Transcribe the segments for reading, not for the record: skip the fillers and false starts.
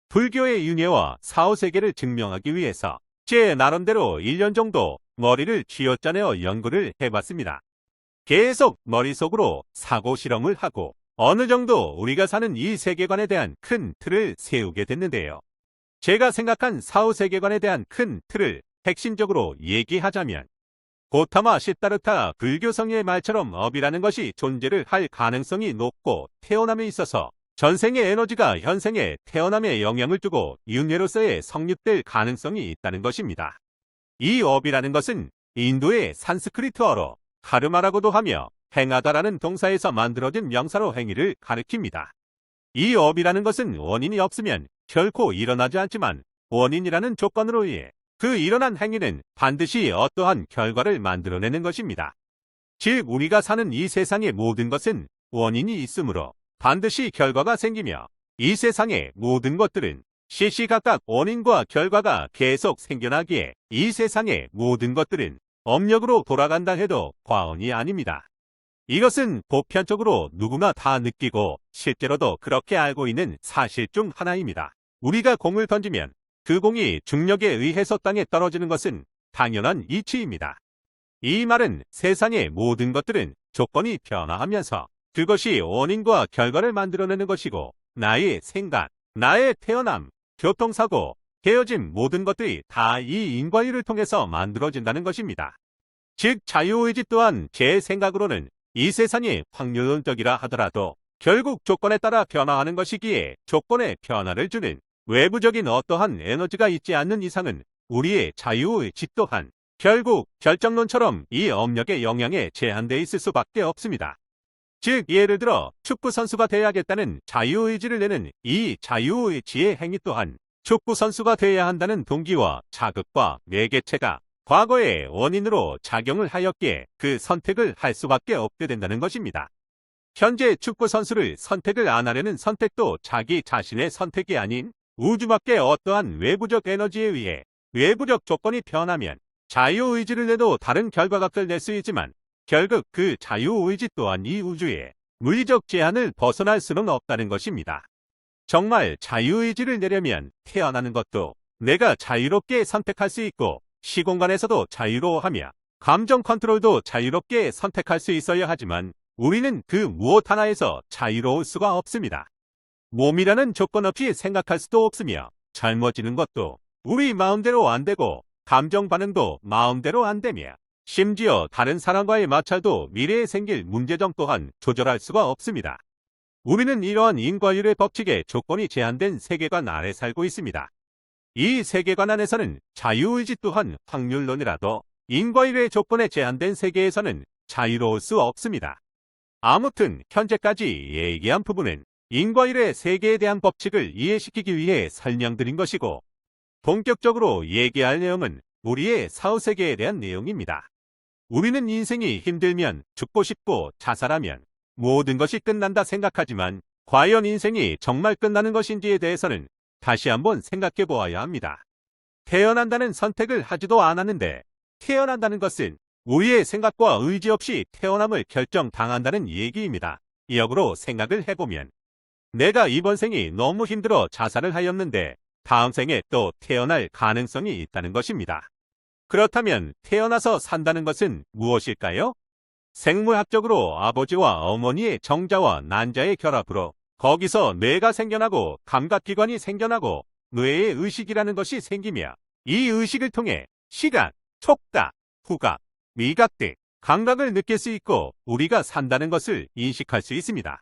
불교의 윤회와 사후세계를 증명하기 위해서 제 나름대로 1년 정도 머리를 쥐어짜내어 연구를 해봤습니다. 계속 머릿속으로 사고 실험을 하고 어느 정도 우리가 사는 이 세계관에 대한 큰 틀을 세우게 됐는데요. 제가 생각한 사후세계관에 대한 큰 틀을 핵심적으로 얘기하자면, 고타마 시다르타 불교성의 말처럼 업이라는 것이 존재를 할 가능성이 높고 태어남에 있어서 전생의 에너지가 현생의 태어남에 영향을 주고 윤회로서의 성립될 가능성이 있다는 것입니다. 이 업이라는 것은 인도의 산스크리트어로 카르마라고도 하며 행하다라는 동사에서 만들어진 명사로 행위를 가리킵니다. 이 업이라는 것은 원인이 없으면 결코 일어나지 않지만 원인이라는 조건으로 인해 그 일어난 행위는 반드시 어떠한 결과를 만들어내는 것입니다. 즉 우리가 사는 이 세상의 모든 것은 원인이 있으므로 반드시 결과가 생기며 이 세상의 모든 것들은 시시각각 원인과 결과가 계속 생겨나기에 이 세상의 모든 것들은 업력으로 돌아간다 해도 과언이 아닙니다. 이것은 보편적으로 누구나 다 느끼고 실제로도 그렇게 알고 있는 사실 중 하나입니다. 우리가 공을 던지면 그 공이 중력에 의해서 땅에 떨어지는 것은 당연한 이치입니다. 이 말은 세상의 모든 것들은 조건이 변화하면서 그것이 원인과 결과를 만들어내는 것이고 나의 생각, 나의 태어남, 교통사고, 헤어짐 모든 것들이 다 이 인과율을 통해서 만들어진다는 것입니다. 즉 자유의지 또한 제 생각으로는 이 세상이 확률론적이라 하더라도 결국 조건에 따라 변화하는 것이기에 조건에 변화를 주는 외부적인 어떠한 에너지가 있지 않는 이상은 우리의 자유의지 또한 결국 결정론처럼 이 업력의 영향에 제한되어 있을 수밖에 없습니다. 즉 예를 들어 축구선수가 돼야겠다는 자유의지를 내는 이 자유의지의 행위 또한 축구선수가 돼야 한다는 동기와 자극과 매개체가 과거의 원인으로 작용을 하였기에 그 선택을 할 수밖에 없게 된다는 것입니다. 현재 축구선수를 선택을 안 하려는 선택도 자기 자신의 선택이 아닌 우주밖에 어떠한 외부적 에너지에 의해 외부적 조건이 변하면 자유의지를 내도 다른 결과각을 낼 수 있지만 결국 그 자유의지 또한 이 우주의 물리적 제한을 벗어날 수는 없다는 것입니다. 정말 자유의지를 내려면 태어나는 것도 내가 자유롭게 선택할 수 있고 시공간에서도 자유로워하며 감정 컨트롤도 자유롭게 선택할 수 있어야 하지만 우리는 그 무엇 하나에서 자유로울 수가 없습니다. 몸이라는 조건 없이 생각할 수도 없으며 젊어지는 것도 우리 마음대로 안 되고 감정 반응도 마음대로 안 되며 심지어 다른 사람과의 마찰도 미래에 생길 문제점 또한 조절할 수가 없습니다. 우리는 이러한 인과율의 법칙에 조건이 제한된 세계관 아래 살고 있습니다. 이 세계관 안에서는 자유의지 또한 확률론이라도 인과율의 조건에 제한된 세계에서는 자유로울 수 없습니다. 아무튼 현재까지 얘기한 부분은 인과율의 세계에 대한 법칙을 이해시키기 위해 설명드린 것이고 본격적으로 얘기할 내용은 우리의 사후세계에 대한 내용입니다. 우리는 인생이 힘들면 죽고 싶고 자살하면 모든 것이 끝난다 생각하지만 과연 인생이 정말 끝나는 것인지에 대해서는 다시 한번 생각해 보아야 합니다. 태어난다는 선택을 하지도 않았는데 태어난다는 것은 우리의 생각과 의지 없이 태어남을 결정당한다는 얘기입니다. 역으로 생각을 해보면 내가 이번 생이 너무 힘들어 자살을 하였는데 다음 생에 또 태어날 가능성이 있다는 것입니다. 그렇다면 태어나서 산다는 것은 무엇일까요? 생물학적으로 아버지와 어머니의 정자와 난자의 결합으로 거기서 뇌가 생겨나고 감각기관이 생겨나고 뇌의 의식이라는 것이 생기며 이 의식을 통해 시각, 촉각, 후각, 미각 등 감각을 느낄 수 있고 우리가 산다는 것을 인식할 수 있습니다.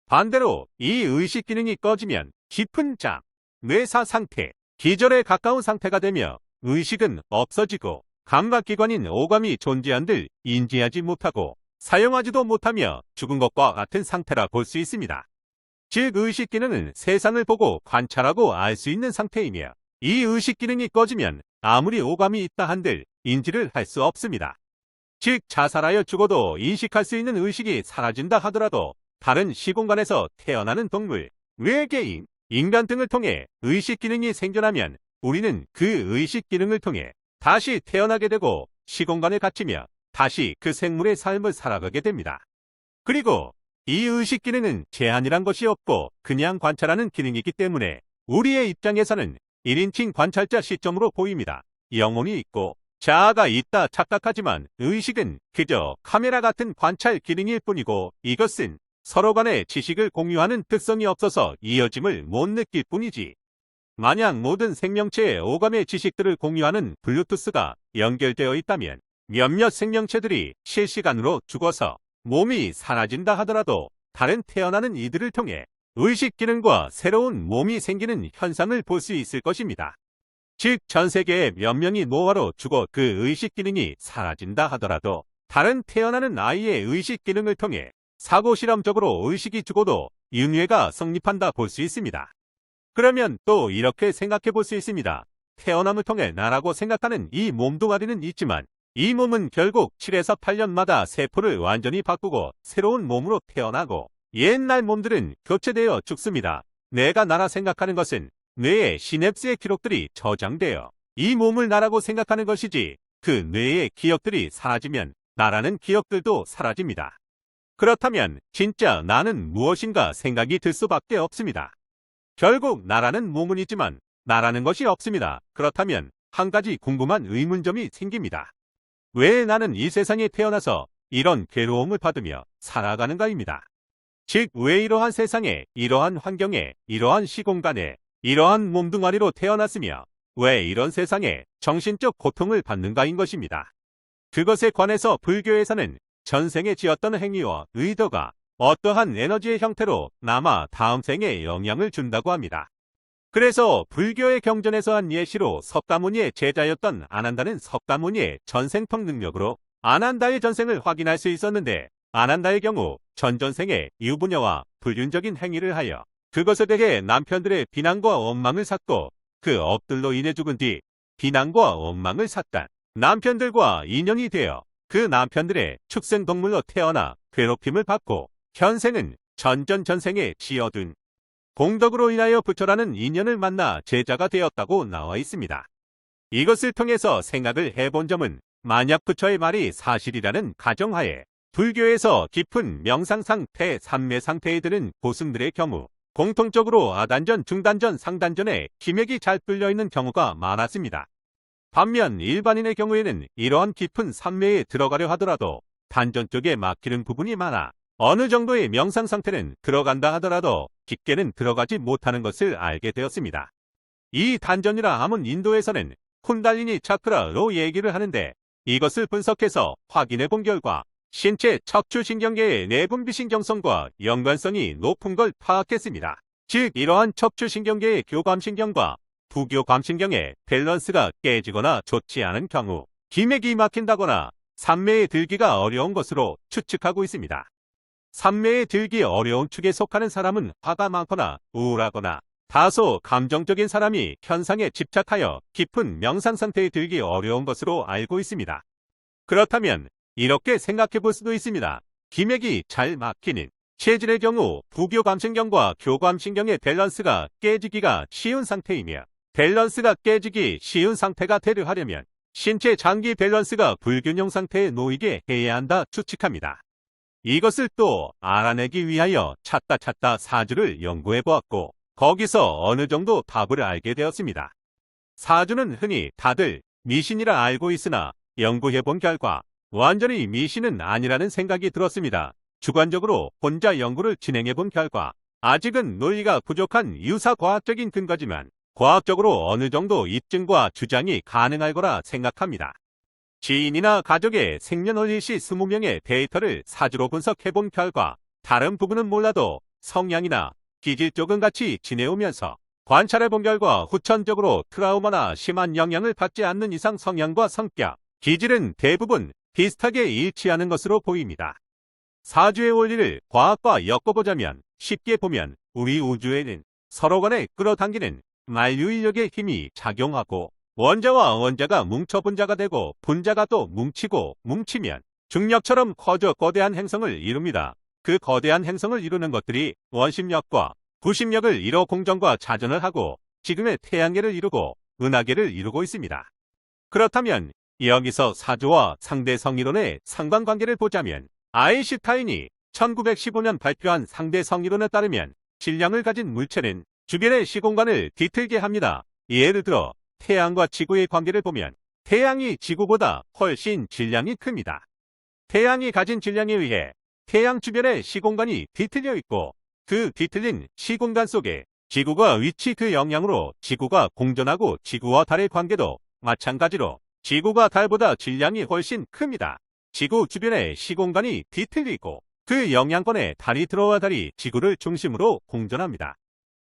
반대로 이 의식 기능이 꺼지면 깊은 잠, 뇌사 상태, 기절에 가까운 상태가 되며 의식은 없어지고 감각기관인 오감이 존재한들 인지하지 못하고 사용하지도 못하며 죽은 것과 같은 상태라 볼 수 있습니다. 즉 의식 기능은 세상을 보고 관찰하고 알 수 있는 상태이며 이 의식 기능이 꺼지면 아무리 오감이 있다 한들 인지를 할 수 없습니다. 즉 자살하여 죽어도 인식할 수 있는 의식이 사라진다 하더라도 다른 시공간에서 태어나는 동물, 외계인, 인간 등을 통해 의식 기능이 생겨나면 우리는 그 의식 기능을 통해 다시 태어나게 되고 시공간에 갇히며 다시 그 생물의 삶을 살아가게 됩니다. 그리고 이 의식 기능은 제한이란 것이 없고 그냥 관찰하는 기능이기 때문에 우리의 입장에서는 1인칭 관찰자 시점으로 보입니다. 영혼이 있고 자아가 있다 착각하지만 의식은 그저 카메라 같은 관찰 기능일 뿐이고 이것은 서로 간의 지식을 공유하는 특성이 없어서 이어짐을 못 느낄 뿐이지. 만약 모든 생명체의 오감의 지식들을 공유하는 블루투스가 연결되어 있다면 몇몇 생명체들이 실시간으로 죽어서 몸이 사라진다 하더라도 다른 태어나는 이들을 통해 의식 기능과 새로운 몸이 생기는 현상을 볼 수 있을 것입니다. 즉, 전 세계의 몇 명이 노화로 죽어 그 의식 기능이 사라진다 하더라도 다른 태어나는 아이의 의식 기능을 통해 사고 실험적으로 의식이 죽어도 윤회가 성립한다 볼 수 있습니다. 그러면 또 이렇게 생각해 볼 수 있습니다. 태어남을 통해 나라고 생각하는 이 몸뚱아리는 있지만 이 몸은 결국 7에서 8년마다 세포를 완전히 바꾸고 새로운 몸으로 태어나고 옛날 몸들은 교체되어 죽습니다. 내가 나라 생각하는 것은 뇌의 시냅스의 기록들이 저장되어 이 몸을 나라고 생각하는 것이지 그 뇌의 기억들이 사라지면 나라는 기억들도 사라집니다. 그렇다면 진짜 나는 무엇인가 생각이 들 수밖에 없습니다. 결국 나라는 몸은 있지만 나라는 것이 없습니다. 그렇다면 한 가지 궁금한 의문점이 생깁니다. 왜 나는 이 세상에 태어나서 이런 괴로움을 받으며 살아가는가입니다. 즉, 왜 이러한 세상에, 이러한 환경에, 이러한 시공간에, 이러한 몸뚱아리로 태어났으며 왜 이런 세상에 정신적 고통을 받는가인 것입니다. 그것에 관해서 불교에서는 전생에 지었던 행위와 의도가 어떠한 에너지의 형태로 남아 다음 생에 영향을 준다고 합니다. 그래서 불교의 경전에서 한 예시로 석가모니의 제자였던 아난다는 석가모니의 전생통 능력으로 아난다의 전생을 확인할 수 있었는데 아난다의 경우 전전생에 유부녀와 불륜적인 행위를 하여 그것에 대해 남편들의 비난과 원망을 샀고 그 업들로 인해 죽은 뒤 비난과 원망을 샀던 남편들과 인연이 되어 그 남편들의 축생동물로 태어나 괴롭힘을 받고 현생은 전전전생에 지어둔 공덕으로 인하여 부처라는 인연을 만나 제자가 되었다고 나와 있습니다. 이것을 통해서 생각을 해본 점은 만약 부처의 말이 사실이라는 가정하에 불교에서 깊은 명상 상태, 삼매 상태에 드는 고승들의 경우 공통적으로 아단전, 중단전, 상단전에 기맥이 잘 뚫려있는 경우가 많았습니다. 반면 일반인의 경우에는 이러한 깊은 삼매에 들어가려 하더라도 단전 쪽에 막히는 부분이 많아 어느 정도의 명상 상태는 들어간다 하더라도 깊게는 들어가지 못하는 것을 알게 되었습니다. 이 단전이라 함은 인도에서는 쿤달리니 차크라로 얘기를 하는데 이것을 분석해서 확인해 본 결과 신체 척추신경계의 내분비신경성과 연관성이 높은 걸 파악했습니다. 즉, 이러한 척추신경계의 교감신경과 부교감신경의 밸런스가 깨지거나 좋지 않은 경우 기맥이 막힌다거나 삼매에 들기가 어려운 것으로 추측하고 있습니다. 삼매에 들기 어려운 축에 속하는 사람은 화가 많거나 우울하거나 다소 감정적인 사람이 현상에 집착하여 깊은 명상 상태에 들기 어려운 것으로 알고 있습니다. 그렇다면 이렇게 생각해 볼 수도 있습니다. 기맥이 잘 막히는 체질의 경우 부교감신경과 교감신경의 밸런스가 깨지기가 쉬운 상태이며 밸런스가 깨지기 쉬운 상태가 되려 하려면 신체 장기 밸런스가 불균형 상태에 놓이게 해야 한다 추측합니다. 이것을 또 알아내기 위하여 찾다 사주를 연구해 보았고 거기서 어느 정도 답을 알게 되었습니다. 사주는 흔히 다들 미신이라 알고 있으나 연구해 본 결과 완전히 미신은 아니라는 생각이 들었습니다. 주관적으로 혼자 연구를 진행해 본 결과 아직은 논리가 부족한 유사과학적인 근거지만 과학적으로 어느 정도 입증과 주장이 가능할 거라 생각합니다. 지인이나 가족의 생년월일시 20명의 데이터를 사주로 분석해 본 결과 다른 부분은 몰라도 성향이나 기질 쪽은 같이 지내오면서 관찰해 본 결과 후천적으로 트라우마나 심한 영향을 받지 않는 이상 성향과 성격, 기질은 대부분 비슷하게 일치하는 것으로 보입니다. 사주의 원리를 과학과 엮어보자면 쉽게 보면 우리 우주에는 서로 간에 끌어당기는 만유인력의 힘이 작용하고 원자와 원자가 뭉쳐 분자가 되고 분자가 또 뭉치고 뭉치면 중력처럼 커져 거대한 행성을 이룹니다. 그 거대한 행성을 이루는 것들이 원심력과 구심력을 이뤄 공전과 자전을 하고 지금의 태양계를 이루고 은하계를 이루고 있습니다. 그렇다면 여기서 사주와 상대성이론의 상관관계를 보자면 아인슈타인이 1915년 발표한 상대성이론에 따르면 질량을 가진 물체는 주변의 시공간을 뒤틀게 합니다. 예를 들어 태양과 지구의 관계를 보면 태양이 지구보다 훨씬 질량이 큽니다. 태양이 가진 질량에 의해 태양 주변의 시공간이 뒤틀려 있고 그 뒤틀린 시공간 속에 지구가 위치 그 영향으로 지구가 공전하고 지구와 달의 관계도 마찬가지로 지구가 달보다 질량이 훨씬 큽니다. 지구 주변의 시공간이 뒤틀리고 그 영향권에 달이 들어와 달이 지구를 중심으로 공전합니다.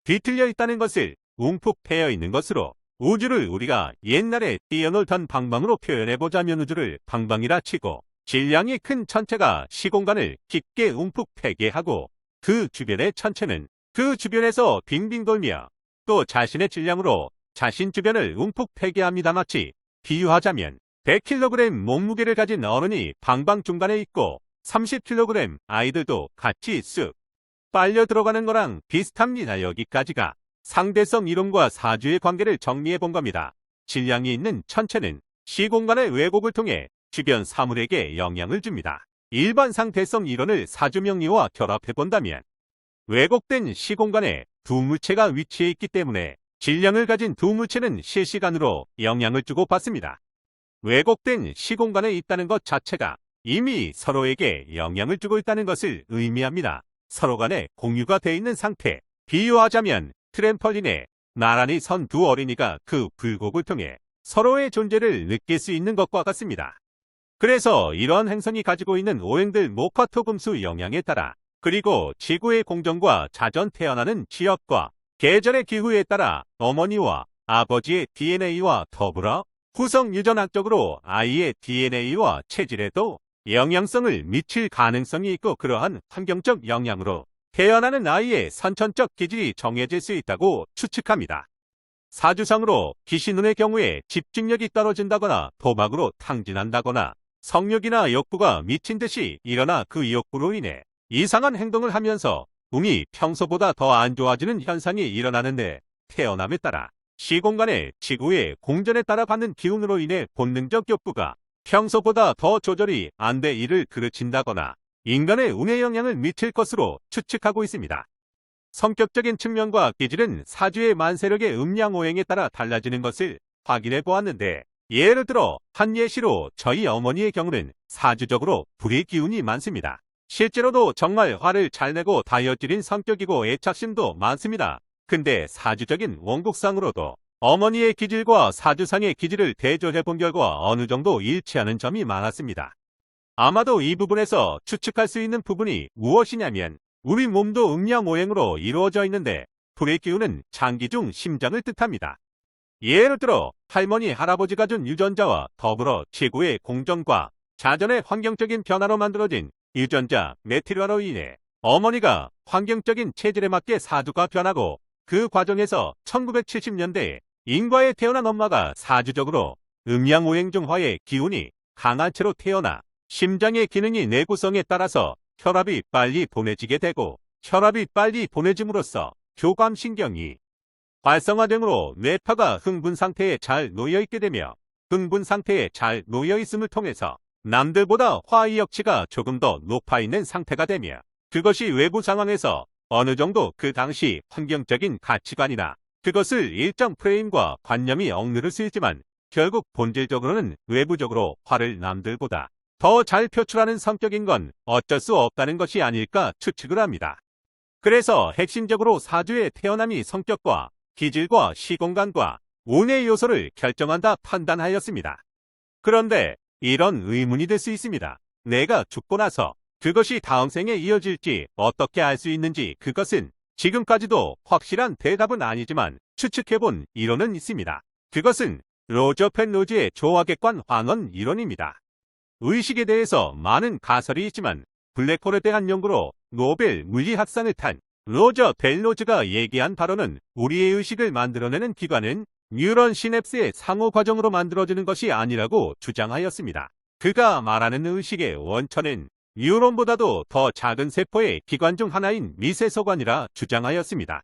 뒤틀려 있다는 것을 움푹 패여 있는 것으로 우주를 우리가 옛날에 뛰어놀던 방방으로 표현해보자면 우주를 방방이라 치고 질량이 큰 천체가 시공간을 깊게 움푹 패게 하고 그 주변의 천체는 그 주변에서 빙빙 돌며 또 자신의 질량으로 자신 주변을 움푹 패게 합니다. 마치 비유하자면 100kg 몸무게를 가진 어른이 방방 중간에 있고 30kg 아이들도 같이 쓱 빨려 들어가는 거랑 비슷합니다. 여기까지가 상대성 이론과 사주의 관계를 정리해 본 겁니다. 질량이 있는 천체는 시공간의 왜곡을 통해 주변 사물에게 영향을 줍니다. 일반 상대성 이론을 사주명리와 결합해 본다면 왜곡된 시공간에 두 물체가 위치해 있기 때문에 질량을 가진 두 물체는 실시간으로 영향을 주고 받습니다. 왜곡된 시공간에 있다는 것 자체가 이미 서로에게 영향을 주고 있다는 것을 의미합니다. 서로 간에 공유가 돼 있는 상태. 비유하자면 트램펄린에 나란히 선 두 어린이가 그 굴곡을 통해 서로의 존재를 느낄 수 있는 것과 같습니다. 그래서 이러한 행성이 가지고 있는 오행들 목화토금수 영향에 따라 그리고 지구의 공전과 자전 태어나는 지역과 계절의 기후에 따라 어머니와 아버지의 DNA와 더불어 후성 유전학적으로 아이의 DNA와 체질에도 영향성을 미칠 가능성이 있고 그러한 환경적 영향으로 태어나는 아이의 선천적 기질이 정해질 수 있다고 추측합니다. 사주상으로 기신운의 경우에 집중력이 떨어진다거나 도박으로 탕진한다거나 성욕이나 욕구가 미친 듯이 일어나 그 욕구로 인해 이상한 행동을 하면서 운이 평소보다 더 안 좋아지는 현상이 일어나는데 태어남에 따라 시공간의 지구의 공전에 따라 받는 기운으로 인해 본능적 욕구가 평소보다 더 조절이 안 돼 이를 그르친다거나 인간의 운에 영향을 미칠 것으로 추측하고 있습니다. 성격적인 측면과 기질은 사주의 만세력의 음양오행에 따라 달라지는 것을 확인해 보았는데 예를 들어 한 예시로 저희 어머니의 경우는 사주적으로 불의 기운이 많습니다. 실제로도 정말 화를 잘 내고 다혈질인 성격이고 애착심도 많습니다. 근데 사주적인 원국상으로도 어머니의 기질과 사주상의 기질을 대조해 본 결과 어느 정도 일치하는 점이 많았습니다. 아마도 이 부분에서 추측할 수 있는 부분이 무엇이냐면 우리 몸도 음양오행으로 이루어져 있는데 불의 기운은 장기 중 심장을 뜻합니다. 예를 들어 할머니 할아버지가 준 유전자와 더불어 지구의 공전과 자전의 환경적인 변화로 만들어진 유전자 메티라로 인해 어머니가 환경적인 체질에 맞게 사주가 변하고 그 과정에서 1970년대에 인과에 태어난 엄마가 사주적으로 음양오행 중 화의 기운이 강한 채로 태어나 심장의 기능이 내구성에 따라서 혈압이 빨리 보내지게 되고 혈압이 빨리 보내짐으로써 교감신경이 활성화됨으로 뇌파가 흥분 상태에 잘 놓여있게 되며 흥분 상태에 잘 놓여있음을 통해서 남들보다 화의역치가 조금 더 높아있는 상태가 되며 그것이 외부 상황에서 어느 정도 그 당시 환경적인 가치관이나 그것을 일정 프레임과 관념이 억누를 수 있지만 결국 본질적으로는 외부적으로 화를 남들보다 더 잘 표출하는 성격인 건 어쩔 수 없다는 것이 아닐까 추측을 합니다. 그래서 핵심적으로 사주의 태어남이 성격과 기질과 시공간과 운의 요소를 결정한다 판단하였습니다. 그런데 이런 의문이 될 수 있습니다. 내가 죽고 나서 그것이 다음 생에 이어질지 어떻게 알 수 있는지 그것은 지금까지도 확실한 대답은 아니지만 추측해본 이론은 있습니다. 그것은 로저 펜로즈의 조화객관 환원 이론입니다. 의식에 대해서 많은 가설이 있지만 블랙홀에 대한 연구로 노벨 물리학상을 탄 로저 펜로즈가 얘기한 바로는 우리의 의식을 만들어내는 기관은 뉴런 시냅스의 상호 과정으로 만들어지는 것이 아니라고 주장하였습니다. 그가 말하는 의식의 원천은 뉴런보다도 더 작은 세포의 기관 중 하나인 미세소관이라 주장하였습니다.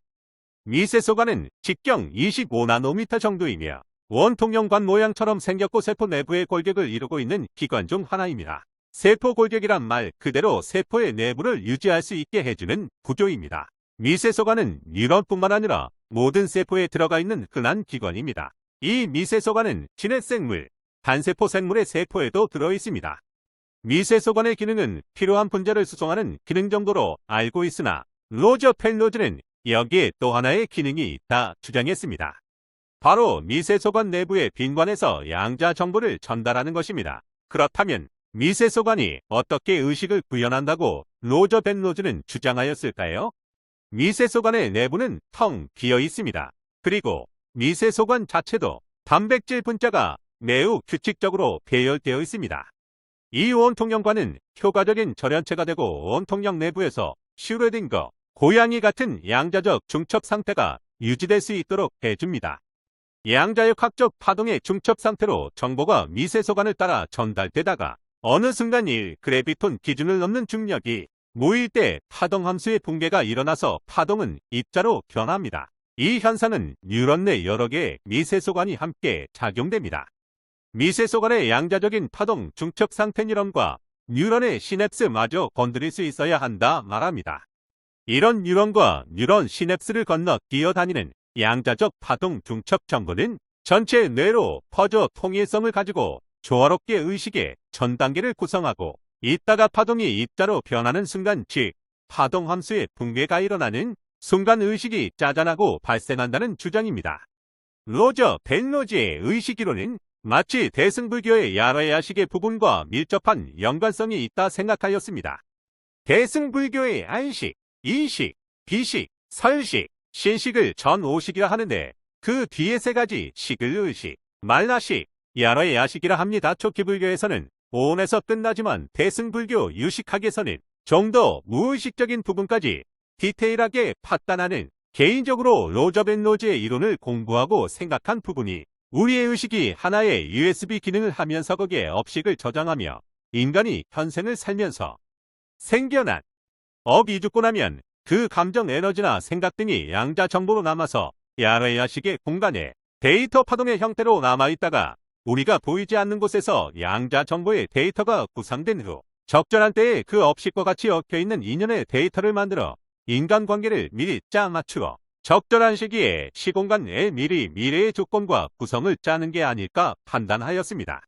미세소관은 직경 25나노미터 정도이며 원통형관 모양처럼 생겼고 세포 내부의 골격을 이루고 있는 기관 중 하나입니다. 세포 골격이란 말 그대로 세포의 내부를 유지할 수 있게 해주는 구조입니다. 미세소관은 뉴런뿐만 아니라 모든 세포에 들어가 있는 흔한 기관입니다. 이 미세소관은 진해생물, 단세포 생물의 세포에도 들어 있습니다. 미세소관의 기능은 필요한 분자를 수송하는 기능 정도로 알고 있으나 로저 펜로즈는 여기에 또 하나의 기능이 있다 주장했습니다. 바로 미세소관 내부의 빈관에서 양자 정보를 전달하는 것입니다. 그렇다면 미세소관이 어떻게 의식을 구현한다고 로저 펜로즈는 주장하였을까요? 미세소관의 내부는 텅 비어 있습니다. 그리고 미세소관 자체도 단백질 분자가 매우 규칙적으로 배열되어 있습니다. 이 원통형관은 효과적인 절연체가 되고 원통형 내부에서 슈레딩거, 고양이 같은 양자적 중첩 상태가 유지될 수 있도록 해줍니다. 양자역학적 파동의 중첩 상태로 정보가 미세소관을 따라 전달되다가 어느 순간 1그래비톤 기준을 넘는 중력이 모일 때 파동함수의 붕괴가 일어나서 파동은 입자로 변합니다. 이 현상은 뉴런 내 여러 개의 미세소관이 함께 작용됩니다. 미세소관의 양자적인 파동 중첩 상태 뉴런과 뉴런의 시냅스마저 건드릴 수 있어야 한다 말합니다. 이런 뉴런과 뉴런 시냅스를 건너 뛰어다니는 양자적 파동 중첩 정보는 전체 뇌로 퍼져 통일성을 가지고 조화롭게 의식의 전 단계를 구성하고 이따가 파동이 입자로 변하는 순간, 즉 파동함수의 붕괴가 일어나는 순간 의식이 짜잔하고 발생한다는 주장입니다. 로저 펜로즈의 의식이론은 마치 대승불교의 야라야식의 부분과 밀접한 연관성이 있다 생각하였습니다. 대승불교의 안식, 이식, 비식, 설식, 신식을 전오식이라 하는데 그 뒤에 세 가지 식을 의식, 말라식, 야라야식이라 합니다. 초기불교에서는 오온에서 끝나지만 대승불교 유식학에서는 좀 더 무의식적인 부분까지 디테일하게 파단하는 개인적으로 로저 펜로즈의 이론을 공부하고 생각한 부분이 우리의 의식이 하나의 USB 기능을 하면서 거기에 업식을 저장하며 인간이 현생을 살면서 생겨난 업이 죽고 나면 그 감정 에너지나 생각 등이 양자 정보로 남아서 야라야식의 공간에 데이터 파동의 형태로 남아있다가 우리가 보이지 않는 곳에서 양자 정보의 데이터가 구상된 후 적절한 때에 그 업식과 같이 얽혀있는 인연의 데이터를 만들어 인간관계를 미리 짜 맞추어 적절한 시기에 시공간에 미리 미래의 조건과 구성을 짜는 게 아닐까 판단하였습니다.